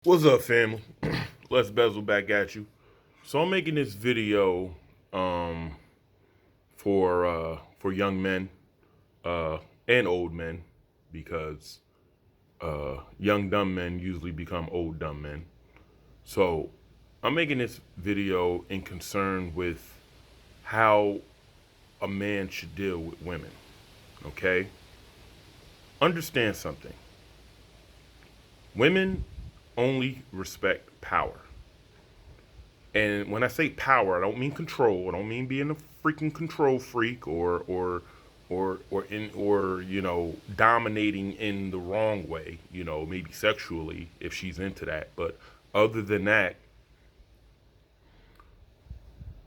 What's up, family? Les Bezel back at you. So I'm making this video um, for young men uh, and old men because young dumb men usually become old dumb men. So I'm making this video in concern with how a man should deal with women. Okay, understand something. Women only respect power. And when I say power, I don't mean control. I don't mean being a freaking control freak or dominating in the wrong way, maybe sexually if she's into that. But other than that,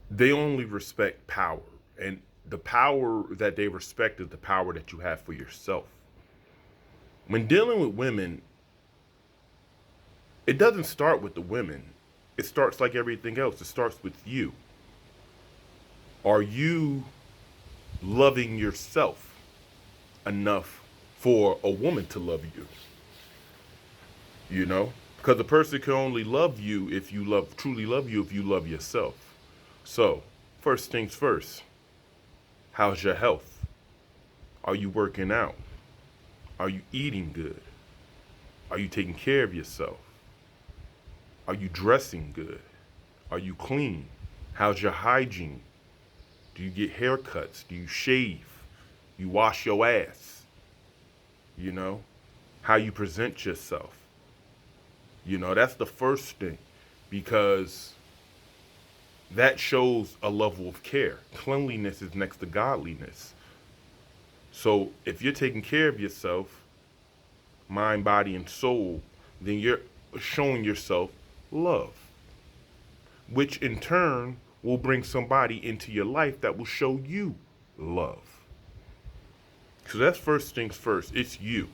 they only respect power. And the power that they respect is the power that you have for yourself. When dealing with women, it doesn't start with the women. It starts like everything else. It starts with you. Are you loving yourself enough for a woman to love you? You know? Because a person can only love you if you truly love you if you love yourself. So, first things first, how's your health? Are you working out? Are you eating good? Are you taking care of yourself? Are you dressing good? Are you clean? How's your hygiene? Do you get haircuts? Do you shave? You wash your ass? You know? How you present yourself? That's the first thing because that shows a level of care. Cleanliness is next to godliness. So if you're taking care of yourself, mind, body, and soul, then you're showing yourself love, which in turn will bring somebody into your life that will show you love. So that's first things first. It's you.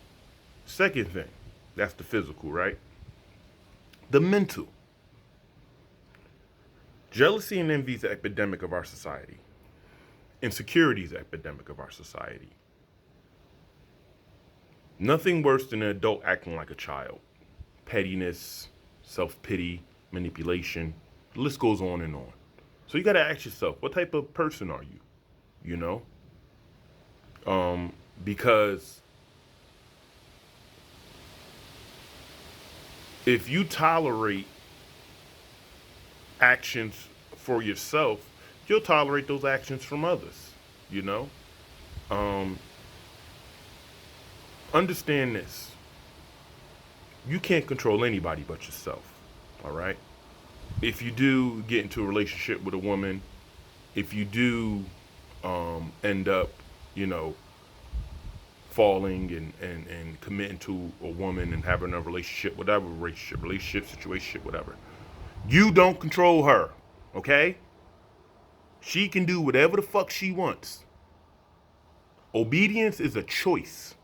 Second thing, that's the physical, right? The mental. Jealousy and envy is an epidemic of our society. Insecurity is an epidemic of our society. Nothing worse than an adult acting like a child. Pettiness, self-pity, manipulation, the list goes on and on. So you gotta ask yourself, what type of person are you? You know? Because if you tolerate actions for yourself, you'll tolerate those actions from others, you know? Um, Understand this. You can't control anybody but yourself, all right? If you do get into a relationship with a woman, if you do end up, you know, falling and committing to a woman and having a relationship, whatever relationship, situation, whatever, you don't control her, okay? She can do whatever the fuck she wants. Obedience is a choice.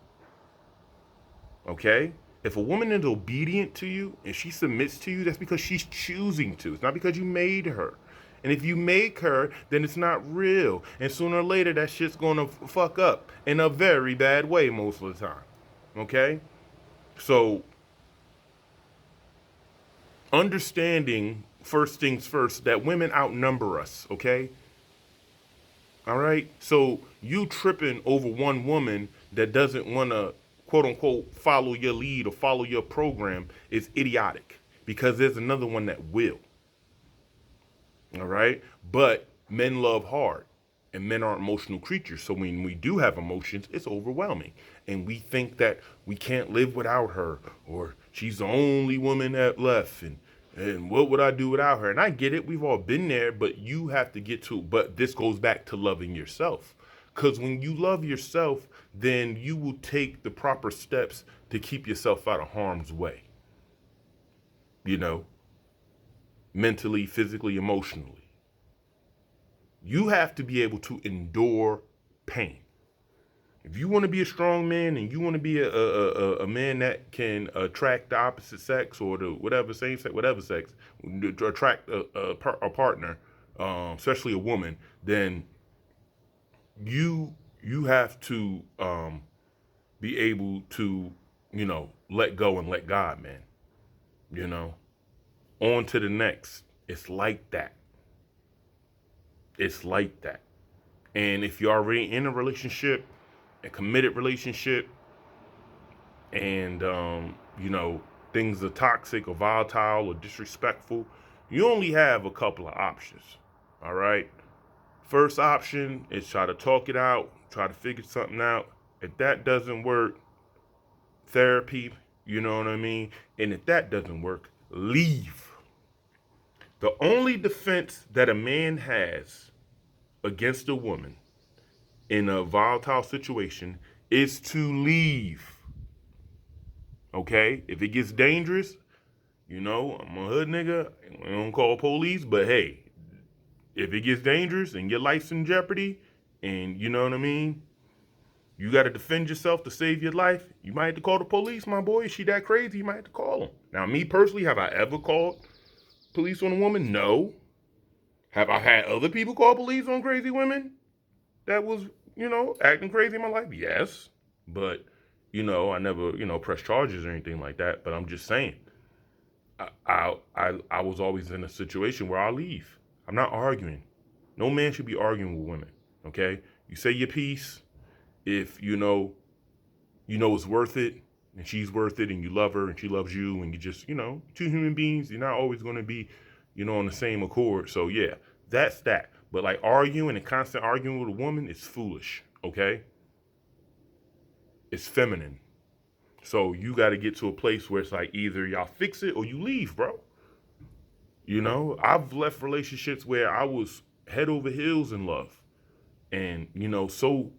Okay? If a woman is obedient to you and she submits to you, that's because she's choosing to. It's not because you made her. And if you make her, then it's not real. And sooner or later, that shit's gonna fuck up in a very bad way most of the time. Okay? So, understanding first things first that women outnumber us. Okay? All right? So, you tripping over one woman that doesn't wanna quote unquote follow your lead or follow your program is idiotic because there's another one that will. All right. But men love hard and men are emotional creatures. So when we do have emotions, it's overwhelming. And we think that we can't live without her or she's the only woman that left and what would I do without her? And I get it. We've all been there, but you have to get to, but this goes back to loving yourself. Because when you love yourself, then you will take the proper steps to keep yourself out of harm's way, you know, mentally, physically, emotionally. You have to be able to endure pain. If you want to be a strong man and you want to be a man that can attract the opposite sex or the whatever same sex, whatever sex, to attract a partner, especially a woman, then you have to be able to let go and let God, man. you know, on to the next. It's like that. It's like that. And if you're already in a relationship, a committed relationship, and you know, things are toxic or volatile or disrespectful, you only have a couple of options. All right. First option is try to talk it out, try to figure something out. If that doesn't work, therapy, you know what I mean? And if that doesn't work, leave. The only defense that a man has against a woman in a volatile situation is to leave. Okay? If it gets dangerous, you know, I'm a hood nigga. I don't call police, but hey, if it gets dangerous and your life's in jeopardy, and you know what I mean, you got to defend yourself to save your life, you might have to call the police, my boy. Is she that crazy? You might have to call them. Now, me personally, have I ever called police on a woman? No. Have I had other people call police on crazy women that was, you know, acting crazy in my life? Yes. But, you know, I never, you know, press charges or anything like that. But I'm just saying, I was always in a situation where I leave. I'm not arguing. No man should be arguing with women. Okay? You say your piece. If you know it's worth it, and she's worth it, and you love her, and she loves you, and you just, you know, two human beings, you're not always going to be, you know, on the same accord. So yeah, that's that. But like arguing and constant arguing with a woman is foolish. Okay? It's feminine. So you got to get to a place where it's like either y'all fix it or you leave, bro. You know, I've left relationships where I was head over heels in love, and you know, so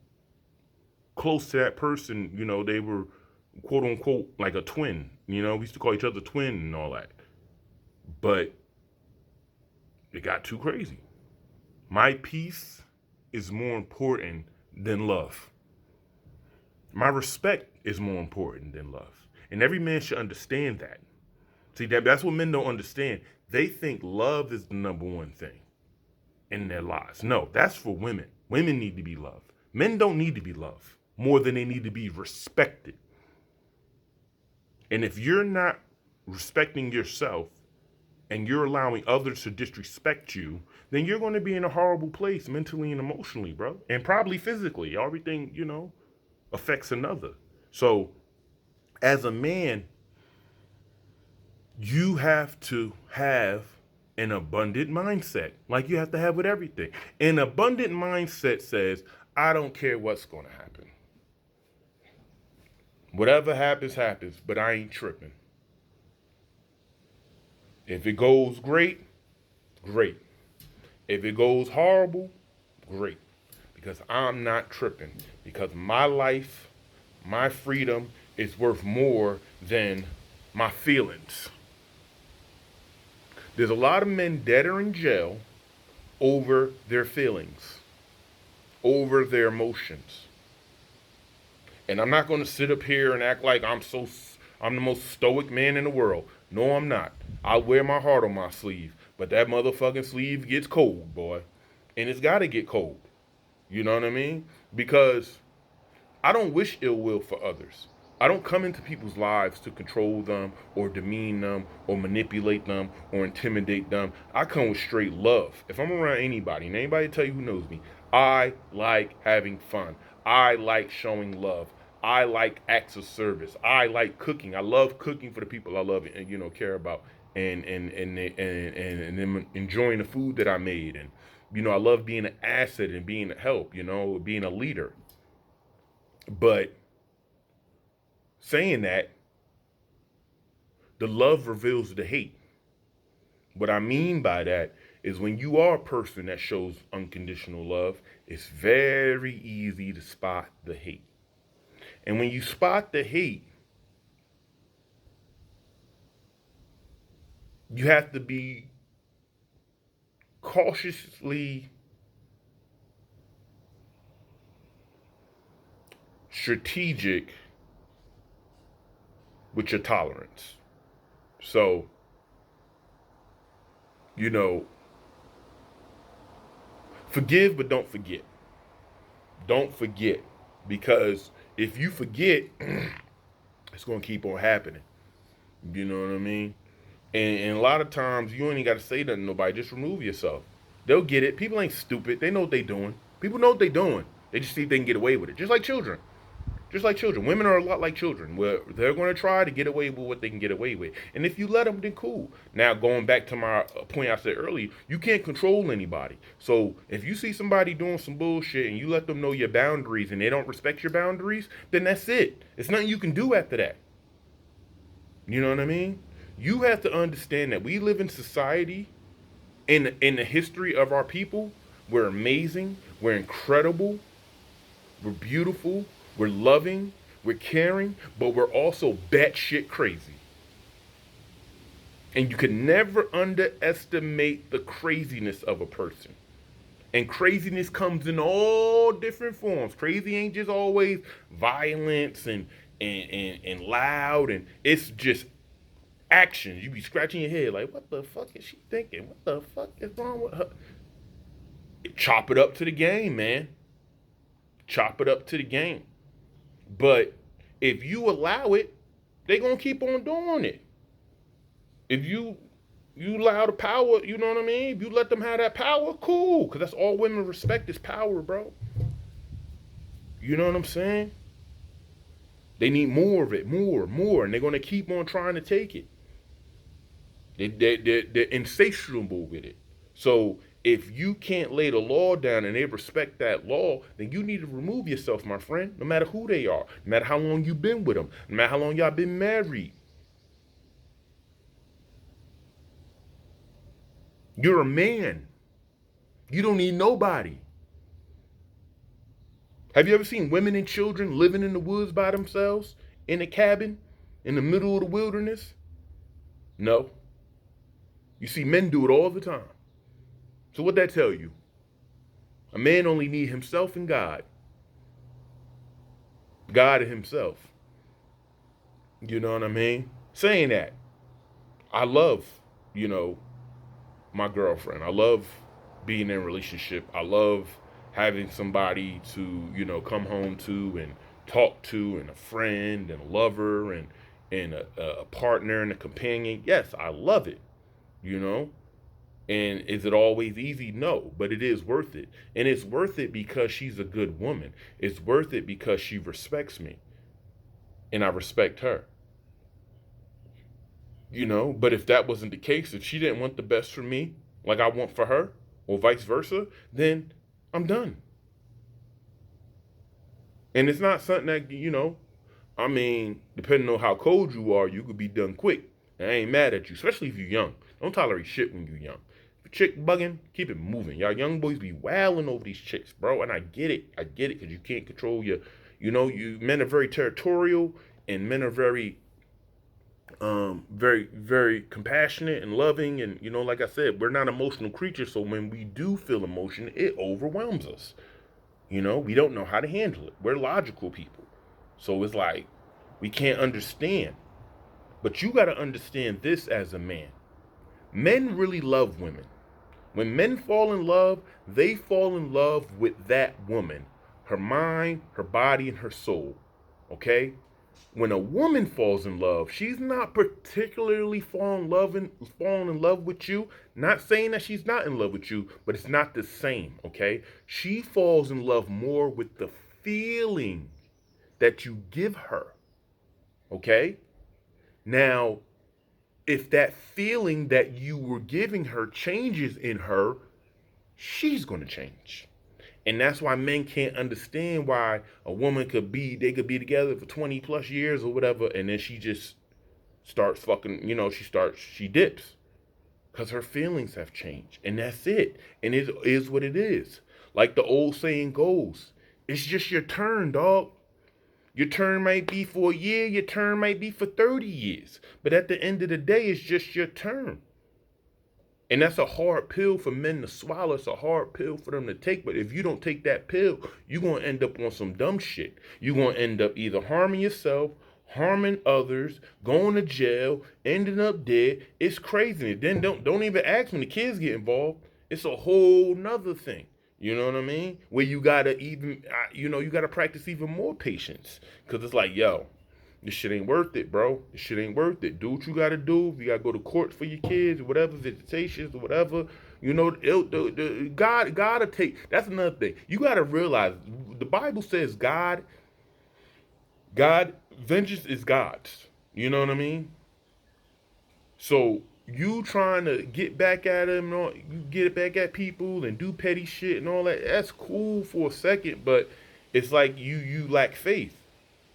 close to that person, you know, they were quote unquote like a twin. You know, we used to call each other twin and all that. But it got too crazy. My peace is more important than love. My respect is more important than love. And every man should understand that. See, that's what men don't understand. They think love is the number one thing in their lives. No, that's for women. Women need to be loved. Men don't need to be loved more than they need to be respected. And if you're not respecting yourself and you're allowing others to disrespect you, then you're going to be in a horrible place mentally and emotionally, bro. And probably physically. Everything, you know, affects another. So as a man, you have to have an abundant mindset, like you have to have with everything. An abundant mindset says, I don't care what's going to happen. Whatever happens, happens, but I ain't tripping. If it goes great, great. If it goes horrible, great. Because I'm not tripping. Because my life, my freedom is worth more than my feelings. There's a lot of men dead or in jail over their feelings, over their emotions. And I'm not going to sit up here and act like I'm the most stoic man in the world. No, I'm not. I wear my heart on my sleeve, but that motherfucking sleeve gets cold, boy. And it's got to get cold. You know what I mean? Because I don't wish ill will for others. I don't come into people's lives to control them or demean them or manipulate them or intimidate them. I come with straight love. If I'm around anybody, and anybody tell you who knows me, I like having fun. I like showing love. I like acts of service. I like cooking. I love cooking for the people I love and you know care about and them enjoying the food that I made, and you know I love being an asset and being a help, you know, being a leader. But saying that, the love reveals the hate. What I mean by that is when you are a person that shows unconditional love, it's very easy to spot the hate. And when you spot the hate, you have to be cautiously strategic with your tolerance. So, you know, forgive but don't forget. Don't forget. Because if you forget, it's going to keep on happening. You know what I mean? And a lot of times you ain't got to say nothing to nobody. Just remove yourself. They'll get it. People ain't stupid. They know what they doing. People know what they doing. They just see if they can get away with it. Just like children. Just like children. Women are a lot like children, where they're going to try to get away with what they can get away with. And if you let them, then cool. Now, going back to my point I said earlier, you can't control anybody. So if you see somebody doing some bullshit and you let them know your boundaries and they don't respect your boundaries, then that's it. It's nothing you can do after that. You know what I mean? You have to understand that we live in society, in the history of our people. We're amazing. We're incredible. We're beautiful. We're loving. We're caring. But we're also batshit crazy. And you can never underestimate the craziness of a person. And craziness comes in all different forms. Crazy ain't just always violence and loud, and it's just actions. You be scratching your head like, what the fuck is she thinking? What the fuck is wrong with her? Chop it up to the game, man. Chop it up to the game. But if you allow it, they gonna keep on doing it. If you allow the power, you know what I mean? If you let them have that power, cool. Because that's all women respect is power, bro. You know what I'm saying? They need more of it, more. And they're going to keep on trying to take it. They're insatiable with it. So if you can't lay the law down and they respect that law, then you need to remove yourself, my friend, no matter who they are, no matter how long you've been with them, no matter how long y'all been married. You're a man. You don't need nobody. Have you ever seen women and children living in the woods by themselves in a cabin in the middle of the wilderness? No. You see men do it all the time. So what that tell you? A man only need himself and God. God and himself. You know what I mean? Saying that, I love, my girlfriend. I love being in a relationship. I love having somebody to, come home to and talk to, and a friend and a lover and a partner and a companion. Yes, I love it, you know? And is it always easy? No, but it is worth it. And it's worth it because she's a good woman. It's worth it because she respects me and I respect her. But if that wasn't the case, if she didn't want the best for me, like I want for her, or vice versa, then I'm done. And it's not something that, depending on how cold you are, you could be done quick. And I ain't mad at you, especially if you're young. Don't tolerate shit when you're young. If a chick bugging, keep it moving. Y'all young boys be wailing over these chicks, bro. And I get it, because you can't control you men are very territorial, and men are very very, very compassionate and loving. And, like I said, we're not emotional creatures. So when we do feel emotion, it overwhelms us. We don't know how to handle it. We're logical people. So it's like, we can't understand. But you got to understand this as a man. Men really love women. When men fall in love, they fall in love with that woman, her mind, her body, and her soul. Okay? When a woman falls in love, she's not particularly falling in love with you. Not saying that she's not in love with you, but it's not the same, okay? She falls in love more with the feeling that you give her, okay? Now, if that feeling that you were giving her changes in her, she's going to change. And that's why men can't understand why a woman they could be together for 20 plus years or whatever, and then she just starts fucking, she dips. Because her feelings have changed. And that's it. And it is what it is. Like the old saying goes, it's just your turn, dog. Your turn might be for a year, your turn might be for 30 years. But at the end of the day, it's just your turn. And that's a hard pill for men to swallow. It's a hard pill for them to take. But if you don't take that pill, you're going to end up on some dumb shit. You're going to end up either harming yourself, harming others, going to jail, ending up dead. It's crazy. Then don't even ask when the kids get involved. It's a whole nother thing. You know what I mean? Where you got to you got to practice even more patience. Because it's like, yo, this shit ain't worth it, bro. This shit ain't worth it. Do what you gotta do. If you gotta go to court for your kids, or whatever, visitations, or whatever, you know, God gotta take. That's another thing. You gotta realize the Bible says vengeance is God's. You know what I mean? So you trying to get back at him, and all, you get back at people and do petty shit and all that. That's cool for a second, but it's like you lack faith,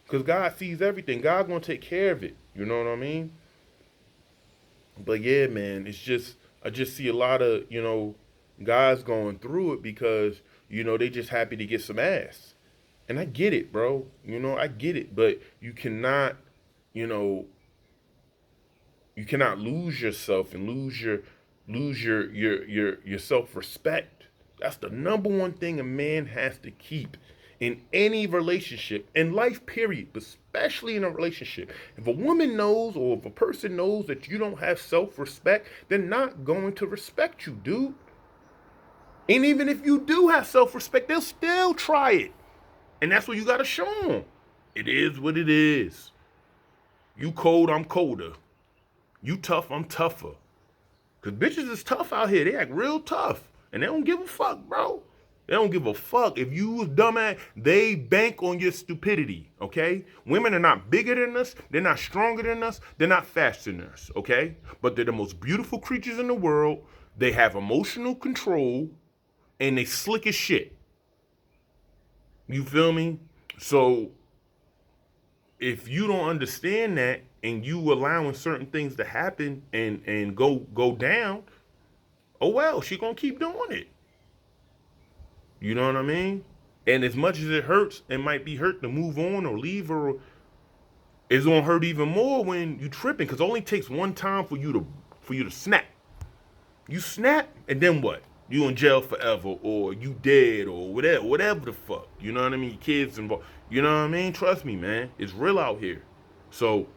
because God sees everything. God gonna take care of it. You know what I mean? But yeah, man, it's just I just see a lot of guys going through it because they just happy to get some ass, and I get it, bro. I get it, but you know you cannot lose yourself and lose your self-respect. That's the number one thing a man has to keep in any relationship, in life period, but especially in a relationship. If a woman knows, or if a person knows that you don't have self-respect, they're not going to respect you, dude. And even if you do have self-respect, they'll still try it. And that's what you got to show them. It is what it is. You cold, I'm colder. You tough, I'm tougher. Because bitches is tough out here. They act real tough. And they don't give a fuck, bro. They don't give a fuck. If you was dumbass, they bank on your stupidity, okay? Women are not bigger than us. They're not stronger than us. They're not faster than us, okay? But they're the most beautiful creatures in the world. They have emotional control. And they slick as shit. You feel me? So, if you don't understand that, and you allowing certain things to happen and go down, oh well, she gonna keep doing it. You know what I mean? And as much as it hurts, it might be hurt to move on or leave her, it's gonna hurt even more when you tripping, because it only takes one time for you to snap. You snap, and then what? You in jail forever, or you dead, or whatever the fuck. You know what I mean? Your kids involved. You know what I mean? Trust me, man. It's real out here. So,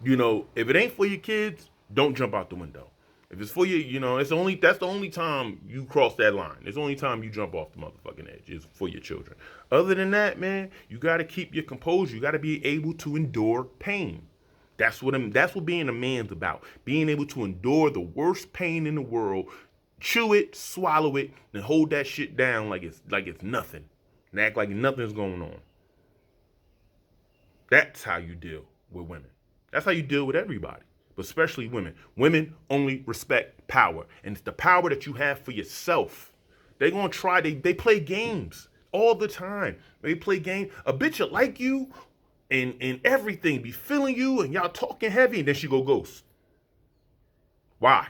if it ain't for your kids, don't jump out the window. If it's for you, that's the only time you cross that line. It's the only time you jump off the motherfucking edge is for your children. Other than that, man, you got to keep your composure. You got to be able to endure pain. That's what being a man's about. Being able to endure the worst pain in the world, chew it, swallow it, and hold that shit down like it's nothing, and act like nothing's going on. That's how you deal with women. That's how you deal with everybody, but especially women. Women only respect power, and it's the power that you have for yourself. They're gonna try. They play games all the time. They play games. A bitch will like you and everything, be feeling you, and y'all talking heavy, and then she go ghost. Why?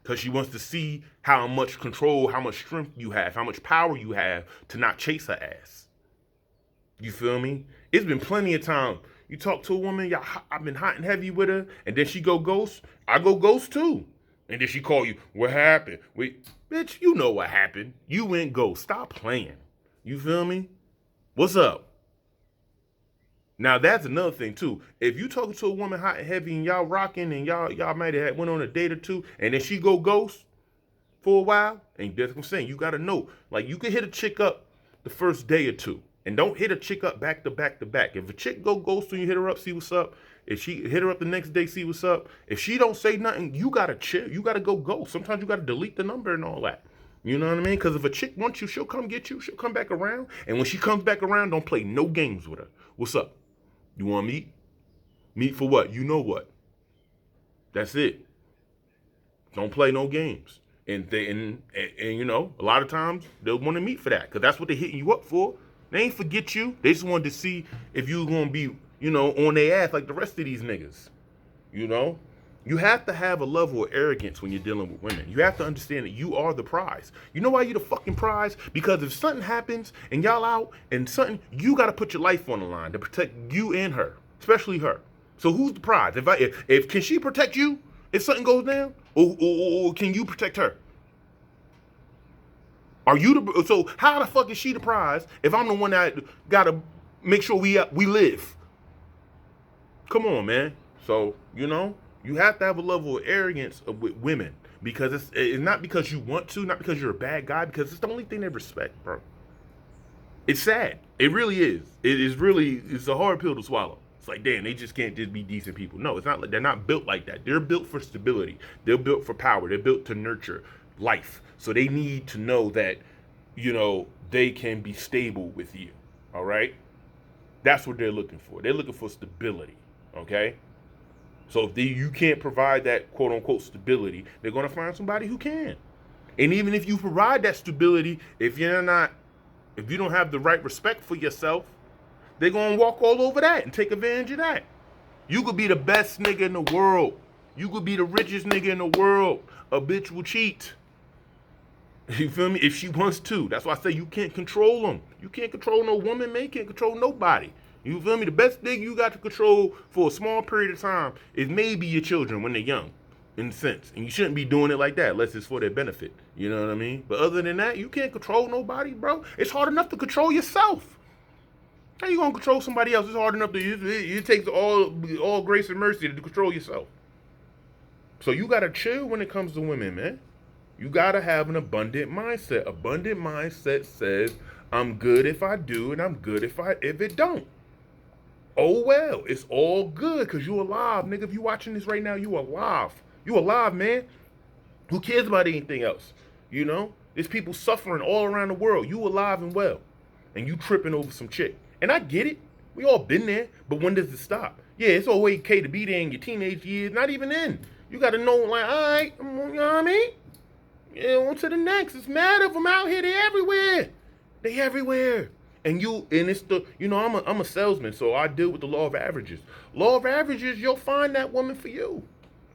Because she wants to see how much control, how much strength you have, how much power you have to not chase her ass. You feel me? It's been plenty of time. You talk to a woman, I've been hot and heavy with her, and then she go ghost. I go ghost too. And then she call you, what happened? Wait, bitch, you know what happened. You went ghost. Stop playing. You feel me? What's up? Now that's another thing too. If you talking to a woman hot and heavy and y'all rocking and y'all might have went on a date or two, and then she go ghost for a while, and that's what I'm saying. You gotta know, like, you can hit a chick up the first day or two, and don't hit a chick up back to back to back. If a chick go ghost and you hit her up, see what's up. If she hit her up the next day, see what's up. If she don't say nothing, you gotta chill. You gotta go ghost. Sometimes you gotta delete the number and all that. You know what I mean? Because if a chick wants you, she'll come get you. She'll come back around. And when she comes back around, don't play no games with her. What's up? You want to meet? Meet for what? You know what? That's it. Don't play no games. And a lot of times they'll want to meet for that, because that's what they're hitting you up for. They ain't forget you. They just wanted to see if you was gonna be, on their ass like the rest of these niggas. You have to have a level of arrogance when you're dealing with women. You have to understand that you are the prize. You know why you're the fucking prize? Because if something happens and y'all out and you got to put your life on the line to protect you and her, especially her. So who's the prize? If can she protect you if something goes down, or can you protect her? So how the fuck is she the prize if I'm the one that got to make sure we live? Come on, man. So you have to have a level of arrogance with women, because it's not because you want to, not because you're a bad guy, because it's the only thing they respect, bro. It's sad. It really is. It's a hard pill to swallow. It's like, damn, they just can't just be decent people. No, it's not. They're not built like that. They're built for stability. They're built for power. They're built to nurture life. So they need to know that, they can be stable with you. All right? That's what they're looking for. They're looking for stability. Okay? So if you can't provide that quote unquote stability, they're going to find somebody who can. And even if you provide that stability, if you don't have the right respect for yourself, they're going to walk all over that and take advantage of that. You could be the best nigga in the world. You could be the richest nigga in the world. A bitch will cheat. You feel me? If she wants to. That's why I say you can't control them. You can't control no woman, man. You can't control nobody. You feel me? The best thing you got to control for a small period of time is maybe your children when they're young, in a sense. And you shouldn't be doing it like that unless it's for their benefit. You know what I mean? But other than that, you can't control nobody, bro. It's hard enough to control yourself. How you gonna control somebody else? It's hard enough to. It takes all grace and mercy to control yourself. So you gotta chill when it comes to women, man. You gotta have an abundant mindset. Abundant mindset says, I'm good if I do, and I'm good if it don't. Oh well, it's all good because you alive, nigga. If you watching this right now, you alive. You alive, man. Who cares about anything else? There's people suffering all around the world. You alive and well, and you tripping over some chick. And I get it. We all been there. But when does it stop? Yeah, it's always okay to be there in your teenage years. Not even then. You got to know, like, all right, you know what I mean? Yeah, on to the next. It's mad of them out here. They everywhere. They everywhere. And it's I'm a salesman, so I deal with the law of averages. Law of averages, you'll find that woman for you.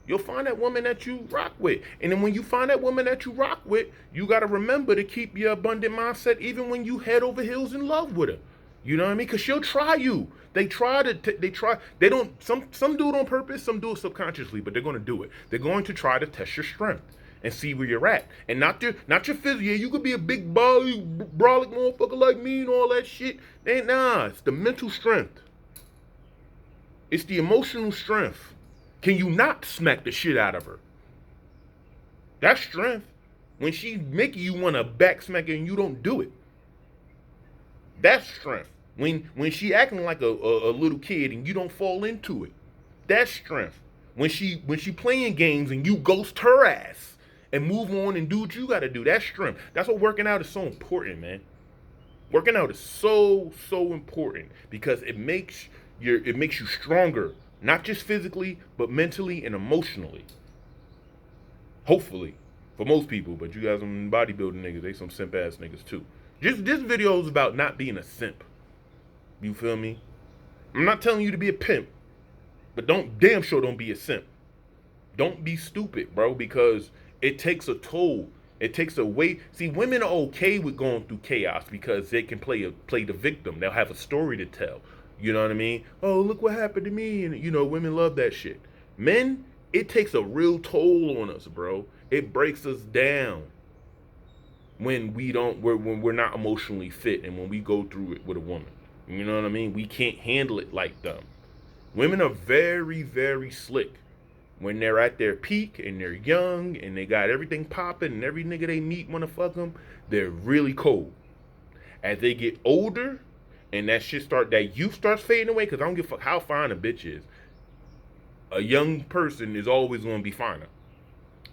You'll find that woman that you rock with. And then when you find that woman that you rock with, you got to remember to keep your abundant mindset even when you head over heels in love with her. You know what I mean? Because she'll try you. They don't, some do it on purpose, some do it subconsciously, but they're going to do it. They're going to try to test your strength and see where you're at. And not your physical. Yeah, you could be a big body, brolic motherfucker like me and all that shit. It's the mental strength. It's the emotional strength. Can you not smack the shit out of her? That's strength. When she making you want to back smack her and you don't do it. That's strength. When she acting like a little kid and you don't fall into it. That's strength. When she playing games and you ghost her ass and move on and do what you got to do. That's strength. That's what working out is so important, man. Working out is so important because it makes you stronger, not just physically, but mentally and emotionally. Hopefully, for most people, but you guys some bodybuilding niggas, they some simp ass niggas too. This video is about not being a simp. You feel me? I'm not telling you to be a pimp, but don't be a simp. Don't be stupid, bro, because it takes a toll. It takes a way. See, women are okay with going through chaos because they can play the victim. They'll have a story to tell. You know what I mean? Oh, look what happened to me. And, women love that shit. Men, it takes a real toll on us, bro. It breaks us down when we're not emotionally fit and when we go through it with a woman. You know what I mean? We can't handle it like them. Women are very, very slick. When they're at their peak and they're young and they got everything popping and every nigga they meet wanna fuck them, they're really cold. As they get older and that youth starts fading away, because I don't give a fuck how fine a bitch is. A young person is always gonna be finer.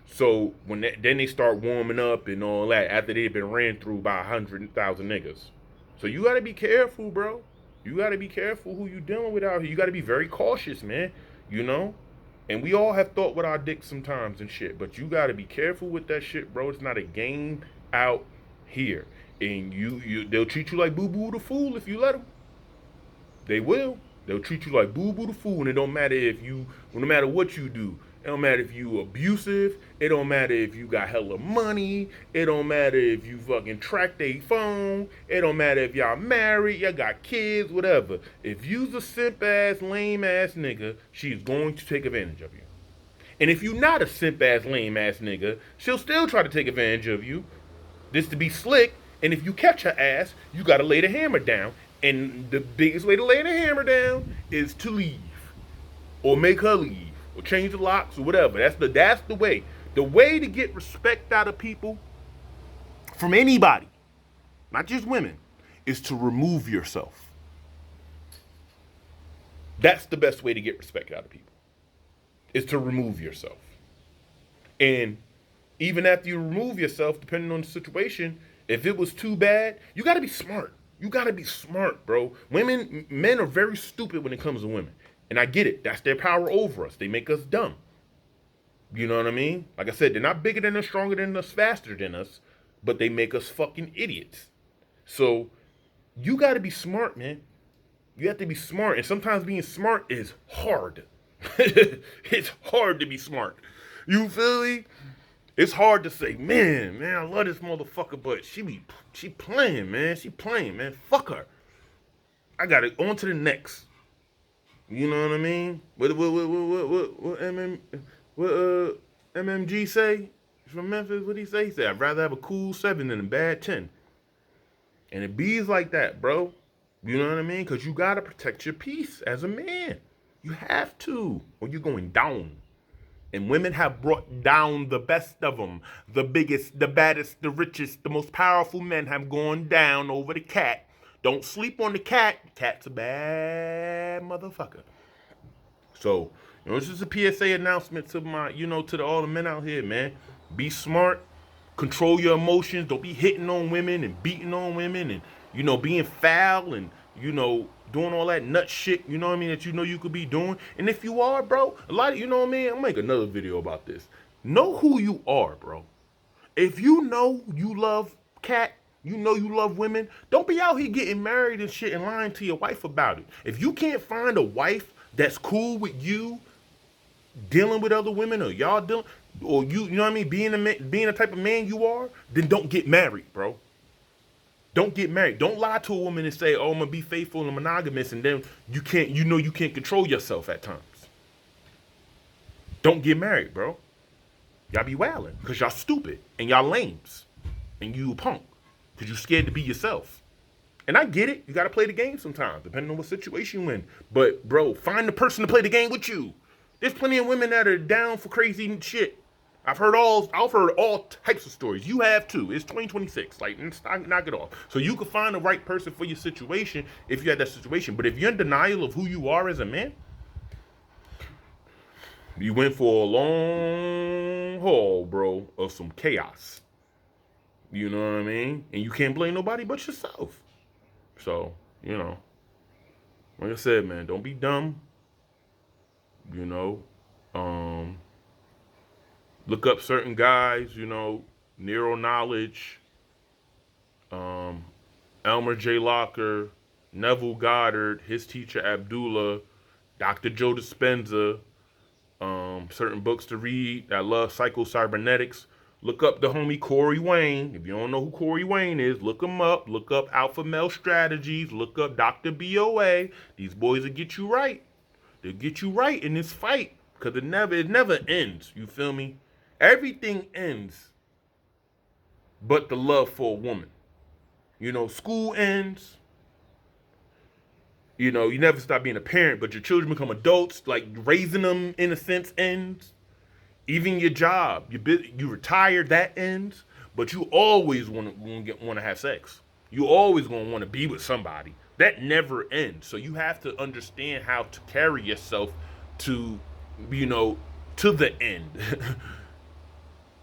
So then they start warming up and all that after they've been ran through by 100,000 niggas. So you gotta be careful, bro. You gotta be careful who you dealing with out here. You gotta be very cautious, man. And we all have thought with our dicks sometimes and shit, but you gotta be careful with that shit, bro. It's not a game out here. And they'll treat you like Boo Boo the Fool if you let them. They will. They'll treat you like Boo Boo the Fool, and it don't matter no matter what you do. It don't matter if you abusive. It don't matter if you got hella money. It don't matter if you fucking track their phone. It don't matter if y'all married, y'all got kids, whatever. If you's a simp ass, lame ass nigga, she's going to take advantage of you. And if you not a simp ass, lame ass nigga, she'll still try to take advantage of you. This to be slick. And if you catch her ass, you gotta lay the hammer down. And the biggest way to lay the hammer down is to leave. Or make her leave. Or change the locks or whatever. That's the way. The way to get respect out of people from anybody, not just women, is to remove yourself. That's the best way to get respect out of people, is to remove yourself. And even after you remove yourself, depending on the situation, if it was too bad, you got to be smart. You got to be smart, bro. Men are very stupid when it comes to women. And I get it. That's their power over us. They make us dumb. You know what I mean? Like I said, they're not bigger than us, stronger than us, faster than us, but they make us fucking idiots. So you got to be smart, man. You have to be smart. And sometimes being smart is hard. It's hard to be smart. You feel me? It's hard to say, man, I love this motherfucker, but she playing, man. She playing, man. Fuck her. I got it. On to the next. You know what I mean? What MMG say? From Memphis, what he say? He said, I'd rather have a cool 7 than a bad 10. And it bees like that, bro. You know what I mean? Because you got to protect your peace as a man. You have to, or you're going down. And women have brought down the best of them. The biggest, the baddest, the richest, the most powerful men have gone down over the cat. Don't sleep on the cat. Cat's a bad motherfucker. So, this is a PSA announcement to all the men out here, man. Be smart. Control your emotions. Don't be hitting on women and beating on women and, being foul and, doing all that nut shit, you know what I mean, that you could be doing. And if you are, bro, a lot of, you know what I mean, I'll make another video about this. Know who you are, bro. If you know you love cat, you know you love women, don't be out here getting married and shit and lying to your wife about it. If you can't find a wife that's cool with you dealing with other women, or y'all dealing, or you know what I mean, being the type of man you are, then don't get married, bro. Don't get married. Don't lie to a woman and say, oh, I'm going to be faithful and monogamous, and then you can't control yourself at times. Don't get married, bro. Y'all be wilding because y'all stupid and y'all lames and you punk because you scared to be yourself. And I get it. You got to play the game sometimes, depending on what situation you're in. But, bro, find the person to play the game with you. There's plenty of women that are down for crazy shit. I've heard all types of stories. You have too. It's 2026. Like, knock it off. So you can find the right person for your situation if you had that situation. But if you're in denial of who you are as a man, you went for a long haul, bro, of some chaos. You know what I mean? And you can't blame nobody but yourself. So, like I said, man, don't be dumb. Look up certain guys, Nero Knowledge, Elmer J. Locker, Neville Goddard, his teacher Abdullah, Dr. Joe Dispenza, certain books to read. I love Psycho-Cybernetics. Look up the homie Corey Wayne. If you don't know who Corey Wayne is, look him up. Look up Alpha Male Strategies. Look up Dr. BOA. These boys will get you right. They'll get you right in this fight because it never ends. You feel me? Everything ends but the love for a woman. School ends. You never stop being a parent, but your children become adults. Like, raising them, in a sense, ends. Even your job, you retire, that ends. But you always want to have sex. You always going to want to be with somebody. That never ends. So you have to understand how to carry yourself to, to the end.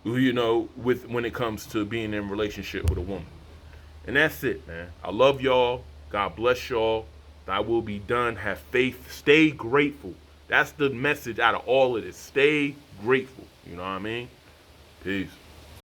When it comes to being in a relationship with a woman. And that's it, man. I love y'all. God bless y'all. Thy will be done. Have faith. Stay grateful. That's the message out of all of this. Stay grateful. You know what I mean? Peace.